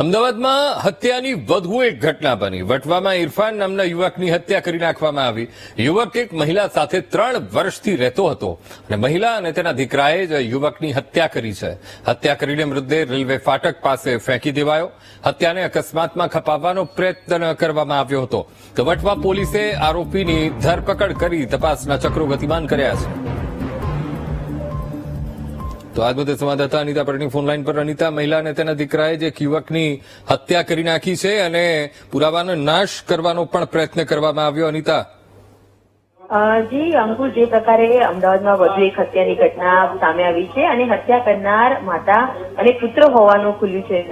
અમદાવાદમાં હત્યાની વધુ એક ઘટના બની. વટવામાં ઇરફાન નામના યુવકની હત્યા કરી નાખવામાં આવી. યુવક એક મહિલા સાથે 3 વર્ષથી રહેતો હતો અને મહિલા અને તેના દીકરાએ જ યુવકની હત્યા કરી છે. હત્યા કરીને મૃતદેહ રેલવે ફાટક પાસે ફેંકી દેવાયો. હત્યાને અકસ્માતમાં ખપાવવાનો પ્રયત્ન કરવામાં આવ્યો હતો. તો વટવા પોલીસે આરોપીની ધરપકડ કરી તપાસના ચક્રો ગતિમાન કર્યા છે. તો આજ મુદ્દે સંવાદદાતા અનિતા પટેલની ફોનલાઈન પર. અનિતા, મહિલા અને તેના દીકરાએ જે યુવકની હત્યા કરી નાખી છે અને પુરાવાનો નાશ કરવાનો પણ પ્રયત્ન કરવામાં આવ્યો. અનિતા, જી અંકુર, જે પ્રકારે અમદાવાદમાં વધુ એક હત્યાની ઘટના સામે આવી છે અને હત્યા કરનાર માતા અને પુત્ર હોવાનું ખુલ્યું છે.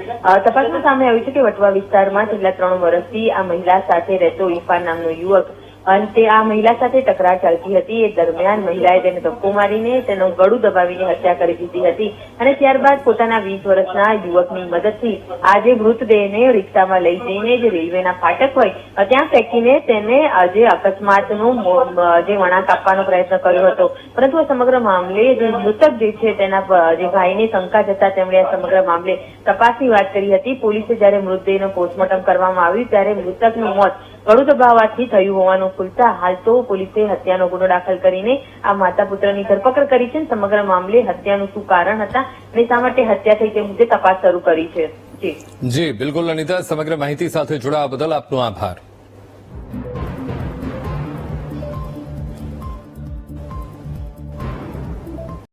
તપાસમાં સામે આવ્યું છે કે વટવા વિસ્તારમાં છેલ્લા 3 વર્ષથી આ મહિલા સાથે રહેતો ઇરફાન નામનો યુવક અને તે આ મહિલા સાથે તકરાર ચાલતી હતી. એ દરમિયાન મહિલાએ તેને ધક્કો મારીને તેનું ગળું દબાવીને હત્યા કરી દીધી હતી અને ત્યારબાદ પોતાના 20 વર્ષના યુવકની મદદથી આ જે મૃતદેહને રિક્ષામાં લઈ જઈને જે રેલવેના ફાટક હોય ત્યાં ફેંકીને તેને જે અકસ્માતનું જે વળાંક આપવાનો પ્રયત્ન કર્યો હતો. પરંતુ આ સમગ્ર મામલે જે મૃતક જે છે તેના જે ભાઈને શંકા જતા તેમણે આ સમગ્ર મામલે તપાસની વાત કરી હતી. પોલીસે જયારે મૃતદેહનું પોસ્ટમોર્ટમ કરવામાં આવ્યું ત્યારે મૃતકનું મોત ગળું દબાવવાથી થયું હોવાનું ખુલતા હાલ તો પોલીસે હત્યાનો ગુનો દાખલ કરીને આ માતા પુત્રની ધરપકડ કરી છે. સમગ્ર મામલે હત્યાનું શું કારણ હતા અને શા માટે હત્યા થઈ તે મુદ્દે તપાસ શરૂ કરી છે. જી બિલકુલ અનિતા, સમગ્ર માહિતી સાથે જોડાવા બદલ આપનો આભાર.